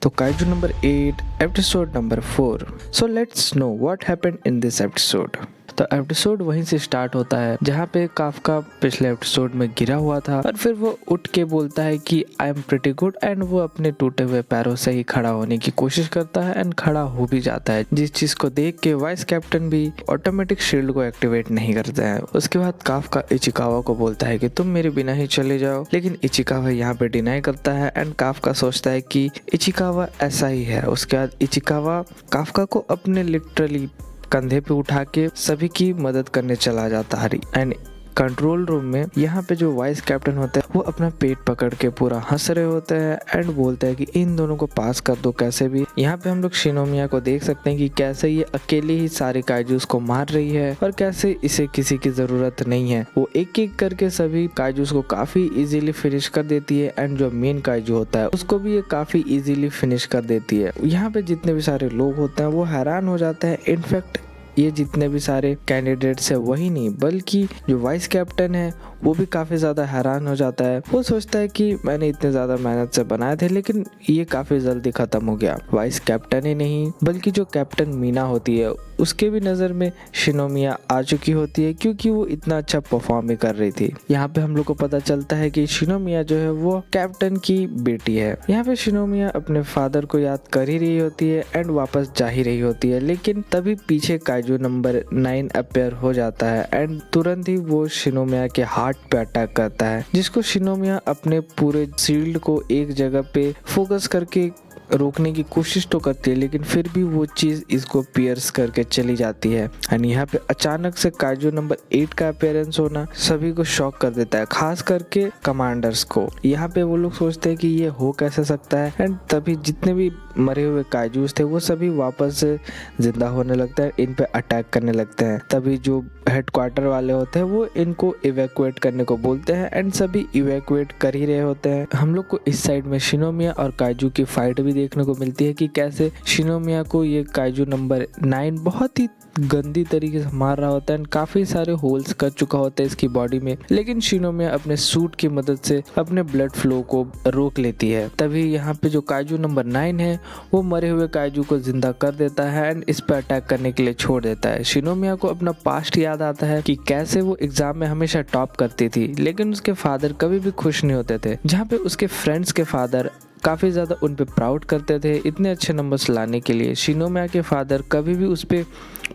तो kaiju number 8 episode number 4। So let's know what happened in this episode. तो episode वहीं से start होता है जहाँ पे काफका पिछले एपिसोड में गिरा हुआ था और फिर वो उठ के बोलता है कि I am pretty good and वो अपने टूटे हुए पैरों से ही खड़ा होने की कोशिश करता है एंड खड़ा हो भी जाता है, जिस चीज को देख के वाइस कैप्टन भी ऑटोमेटिक शील्ड को एक्टिवेट नहीं करता है। उसके बाद काफका इचिकावा को बोलता है कि तुम मेरे बिना ही चले जाओ, लेकिन इचिकावा यहाँ पे डिनाई करता है एंड काफका सोचता है कि इचिकावा ऐसा ही है। उसके बाद इचिकावा काफका को अपने लिटरली कंधे पे उठा के सभी की मदद करने चला जाता है एंड कंट्रोल रूम में यहाँ पे जो वाइस कैप्टन होता है वो अपना पेट पकड़ के पूरा हंस रहे होते हैं एंड बोलते हैं कि इन दोनों को पास कर दो कैसे भी। यहाँ पे हम लोग शिनोमिया को देख सकते हैं कि कैसे ये अकेले ही सारे काइजूस को मार रही है और कैसे इसे किसी की जरूरत नहीं है। वो एक एक करके सभी काइजूस को काफी इजीली फिनिश कर देती है एंड जो मेन काइजू होता है उसको भी ये काफी इजीली फिनिश कर देती है। यहाँ पे जितने भी सारे लोग होते हैं वो हैरान हो जाते हैं। इनफैक्ट ये जितने भी सारे कैंडिडेट्स है वही नहीं बल्कि जो वाइस कैप्टन है वो भी काफ़ी ज़्यादा हैरान हो जाता है। वो सोचता है कि मैंने इतने ज़्यादा मेहनत से बनाए थे लेकिन ये काफ़ी जल्दी ख़त्म हो गया। वाइस कैप्टन ही नहीं बल्कि जो कैप्टन मीना होती है उसके भी नज़र में शिनोमिया आ चुकी होती है क्योंकि वो इतना अच्छा परफॉर्म भी कर रही थी। यहाँ पे हम लोग को पता चलता है कि शिनोमिया जो है वो कैप्टन की बेटी है। यहाँ पे शिनोमिया अपने फादर को याद कर ही रही होती है एंड वापस जा ही रही होती है, लेकिन तभी पीछे काइजू नंबर 9 अपेयर हो जाता है एंड तुरंत ही वो शिनोमिया के हार्ट पे अटैक करता है, जिसको शिनोमिया अपने पूरे शील्ड को एक जगह पे फोकस करके रोकने की कोशिश तो करती है, लेकिन फिर भी वो चीज इसको पियर्स करके चली जाती है एंड यहाँ पे अचानक से काइजू नंबर 8 का अपीयरेंस होना सभी को शॉक कर देता है, खास करके कमांडर्स को। यहाँ पे वो लोग सोचते हैं कि ये हो कैसे सकता है एंड तभी जितने भी मरे हुए काइजूस थे वो सभी वापस जिंदा होने लगते हैं, इन पे अटैक करने लगते हैं। तभी जो हेडक्वार्टर वाले होते हैं वो इनको इवैक्यूएट करने को बोलते हैं एंड सभी इवैक्यूएट कर ही रहे होते हैं। हम लोग को इस साइड में शिनोमिया और काइजू की फाइट भी देखने को मिलती है कि कैसे शिनोमिया को ये काइजू नंबर 9 बहुत ही गंदी तरीके से मार रहा होता है, काफी सारे होल्स कर चुका होता है इसकी बॉडी में, लेकिन शिनोमिया अपने सूट की मदद से अपने ब्लड फ्लो को रोक लेती है। तभी यहाँ पे जो काइजू नंबर 9 है वो मरे हुए काइजू को जिंदा कर देता है एंड इस पर अटैक करने के लिए छोड़ देता है। शिनोमिया को अपना पास्ट याद आता है कि कैसे वो एग्जाम में हमेशा टॉप करती थी, लेकिन उसके फादर कभी भी खुश नहीं होते थे। जहाँ पे उसके फ्रेंड्स के फादर काफ़ी ज़्यादा उन पे प्राउड करते थे इतने अच्छे नंबर्स लाने के लिए, शिनोमिया के फादर कभी भी उस पर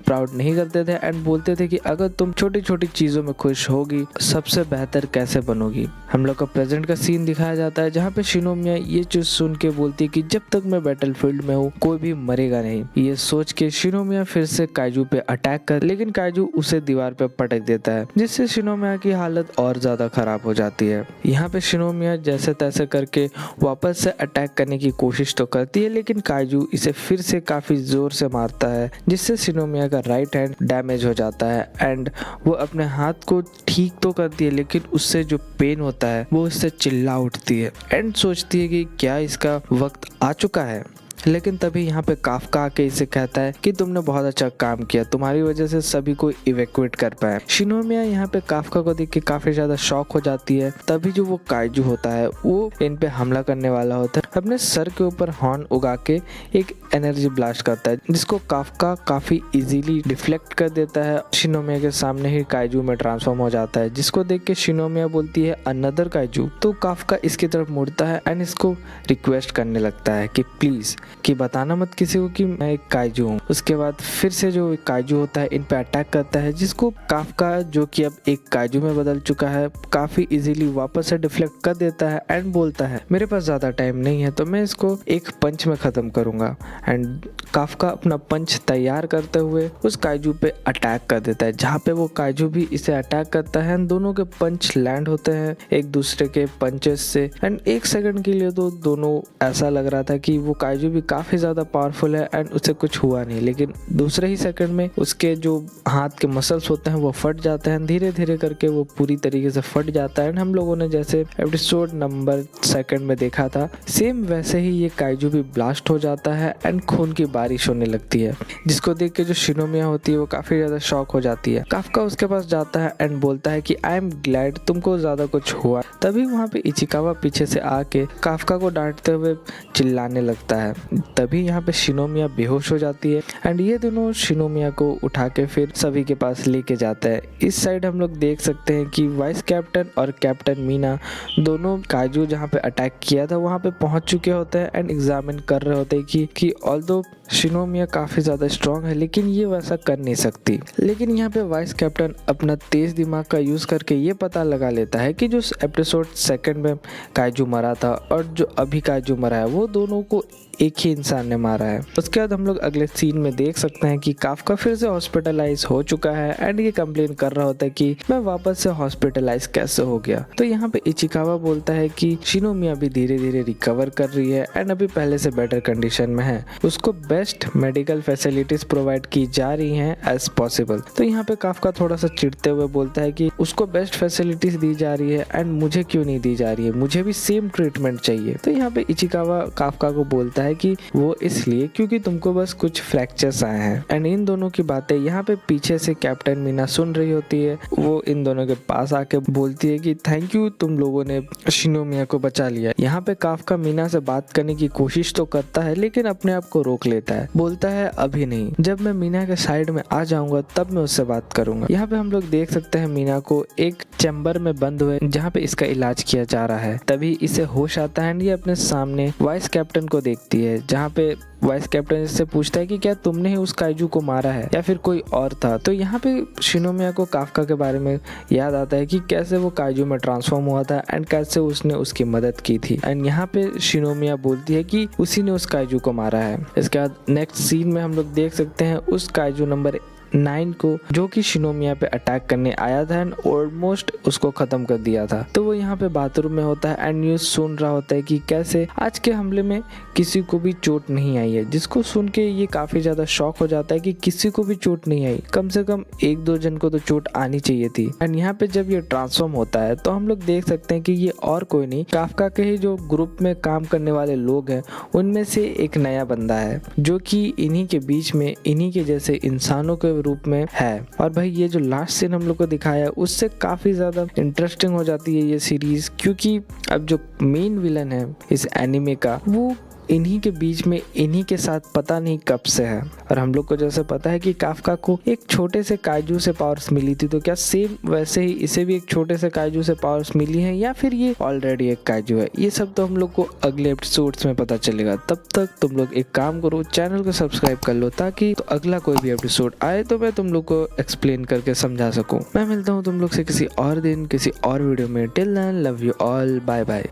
प्राउड नहीं करते थे एंड बोलते थे कि अगर तुम छोटी छोटी चीज़ों में खुश होगी सबसे बेहतर कैसे बनोगी। हम लोग का प्रेजेंट का सीन दिखाया जाता है जहाँ पे शिनोमिया ये चीज़ सुन के बोलती है कि जब तक मैं बैटलफील्ड में हूँ कोई भी मरेगा नहीं। ये सोच के शिनोमिया फिर से काइजू पे अटैक कर, लेकिन काइजू उसे दीवार पे पटक देता है जिससे शिनोमिया की हालत और ज़्यादा खराब हो जाती है। यहाँ पे शिनोमिया जैसे तैसे करके वापस से अटैक करने की कोशिश तो करती है, लेकिन काइजू इसे फिर से काफ़ी ज़ोर से मारता है जिससे शिनोमिया का राइट हैंड डैमेज हो जाता है एंड वो अपने हाथ को ठीक तो करती है, लेकिन उससे जो पेन होता है वो उससे चिल्ला उठती है एंड सोचती है कि क्या इसका वक्त आ चुका है। लेकिन तभी यहाँ पे काफका आके इसे कहता है कि तुमने बहुत अच्छा काम किया, तुम्हारी वजह से सभी को इवैक्यूएट कर पाए। शिनोमिया यहाँ पे काफका को देख के काफी ज्यादा शॉक हो जाती है। तभी जो वो काइजू होता है वो इन पे हमला करने वाला होता है, अपने सर के ऊपर हॉर्न उगा के एक एनर्जी ब्लास्ट करता है जिसको काफका काफी इजीली डिफ्लेक्ट कर देता है। शिनोमिया के सामने ही काइजू में ट्रांसफॉर्म हो जाता है, जिसको देख के शिनोमिया बोलती है अनदर काइजू। तो काफका इसकी तरफ मुड़ता है एंड इसको रिक्वेस्ट करने लगता है कि प्लीज कि बताना मत किसी को कि मैं एक काइजू हूँ। उसके बाद फिर से जो काइजू होता है इन पे अटैक करता है, जिसको काफका जो कि अब एक काइजू में बदल चुका है काफी इजीली वापस से डिफ्लेक्ट कर देता है एंड बोलता है मेरे पास ज्यादा टाइम नहीं है तो मैं इसको एक पंच में खत्म करूंगा। एंड काफका अपना पंच तैयार करते हुए उस काइजू पे अटैक कर देता है, जहाँ पे वो काइजू भी इसे अटैक करता है। दोनों के पंच लैंड होते हैं एक दूसरे के पंचेस से एंड एक सेकंड के लिए तो दोनों ऐसा लग रहा था कि वो काइजू भी काफ़ी ज़्यादा पावरफुल है एंड उसेकुछ हुआ नहीं, लेकिन दूसरे ही सेकंड में उसके जो हाथ के मसल्स होते हैं वो फट जाते हैं, धीरे धीरे करके वो पूरी तरीके से फट जाता है। एंड हम लोगों ने जैसे एपिसोड नंबर 2 में देखा था, सेम वैसे ही ये काइजू भी ब्लास्ट हो जाता है एंड खून की बारिश होने लगती है, जिसको देख के जो शिनोमिया होती है वो काफ़ी ज़्यादा शॉक हो जाती है। काफका उसके पास जाता है एंड बोलता है कि आई एम ग्लैड तुमको ज़्यादा कुछ हुआ। तभी वहाँ पे इचिकावा पीछे से आके काफका को डांटते हुए चिल्लाने लगता है। तभी यहाँ पे शिनोमिया बेहोश हो जाती है एंड ये दोनों शिनोमिया को उठा के फिर सभी के पास लेके जाते हैं। इस साइड हम लोग देख सकते हैं कि वाइस कैप्टन और कैप्टन मीना दोनों काइजू जहाँ पे अटैक किया था वहाँ पे पहुँच चुके होते हैं एंड एग्जामिन कर रहे होते हैं कि ऑल्दो शिनोमिया काफ़ी ज़्यादा स्ट्रॉन्ग है लेकिन ये वैसा कर नहीं सकती। लेकिन यहाँ पे वाइस कैप्टन अपना तेज़ दिमाग का यूज़ करके ये पता लगा लेता है कि जो एपिसोड 2 में काइजू मरा था और जो अभी काइजू मरा है वो दोनों को एक ही इंसान ने मारा है। उसके बाद हम लोग अगले सीन में देख सकते हैं कि काफका फिर से हॉस्पिटलाइज हो चुका है एंड ये कंप्लेन कर रहा होता है कि मैं वापस से हॉस्पिटलाइज कैसे हो गया। तो यहाँ पे इचिकावा बोलता है कि शिनोमिया भी धीरे धीरे रिकवर कर रही है एंड अभी पहले से बेटर कंडीशन में है, उसको बेस्ट मेडिकल फैसिलिटीज प्रोवाइड की जा रही हैं एज पॉसिबल। तो यहाँ पे काफका थोड़ा सा चिढ़ते हुए बोलता है कि उसको बेस्ट फैसिलिटीज दी जा रही है एंड मुझे क्यों नहीं दी जा रही है, मुझे भी सेम ट्रीटमेंट चाहिए। तो यहाँ पे इचिकावा काफका को बोलता है कि वो इसलिए क्योंकि तुमको बस कुछ फ्रैक्चर्स आए हैं। एंड इन दोनों की बातें यहाँ पे पीछे से कैप्टन मीना सुन रही होती है। वो इन दोनों के पास आके बोलती है कि थैंक यू, तुम लोगों ने शिनोमिया को बचा लिया। यहाँ पे काफका मीना से बात करने की कोशिश तो करता है लेकिन अपने आप को रोक लेता है, बोलता है अभी नहीं, जब मैं मीना के साइड में आ जाऊंगा तब मैं उससे बात करूंगा। यहाँ पे हम लोग देख सकते हैं मीना को एक चैम्बर में बंद हुए जहाँ पे इसका इलाज किया जा रहा है। तभी इसे होश आता है एंड ये अपने सामने वाइस कैप्टन को देखती है, जहाँ पे वाइस कैप्टन इससे पूछता है कि क्या तुमने ही उस काइजू को मारा है या फिर कोई और था। तो यहाँ पे शिनोमिया को काफका के बारे में याद आता है कि कैसे वो काइजू में ट्रांसफॉर्म हुआ था एंड कैसे उसने उसकी मदद की थी। एंड यहाँ पे शिनोमिया बोलती है कि उसी ने उस काइजू को मारा है। इसके बाद नेक्स्ट सीन में हम लोग देख सकते हैं उस काइजू नंबर 9 को जो कि शिनोमिया पे अटैक करने आया था एंड ऑलमोस्ट उसको खत्म कर दिया था। तो वो यहाँ पे बाथरूम में होता है एंड न्यूज़ सुन रहा होता है कि कैसे आज के हमले में किसी को भी चोट नहीं आई है, जिसको सुन के ये काफ़ी ज़्यादा शॉक हो जाता है कि किसी को भी चोट नहीं आई, कम से कम 1-2 जन को तो चोट आनी चाहिए थी। एंड यहाँ पे जब ये ट्रांसफॉर्म होता है तो हम लोग देख सकते हैं कि ये और कोई नहीं, काफका के ही जो ग्रुप में काम करने वाले लोग हैं उनमें से एक नया बंदा है जो कि इन्हीं के बीच में इन्हीं के जैसे इंसानों के रूप में है। और भाई ये जो लास्ट सीन हम लोग को दिखाया है उससे काफी ज्यादा इंटरेस्टिंग हो जाती है ये सीरीज, क्योंकि अब जो मेन विलन है इस एनिमे का वो इन्हीं के बीच में इन्हीं के साथ पता नहीं कब से है। और हम लोग को जैसे पता है कि काफका को एक छोटे से काइजू से पावर्स मिली थी, तो क्या सेम वैसे ही इसे भी एक छोटे से काइजू से पावर्स मिली हैं या फिर ये ऑलरेडी एक काइजू है, ये सब तो हम लोग को अगले एपिसोड्स में पता चलेगा। तब तक तुम लोग एक काम करो, चैनल को सब्सक्राइब कर लो ताकि तो अगला कोई भी एपिसोड आए तो मैं तुम लोग को एक्सप्लेन करके समझा सकूं। मैं मिलता हूँ तुम लोग से किसी और दिन किसी और वीडियो में। Till then love you all, bye bye.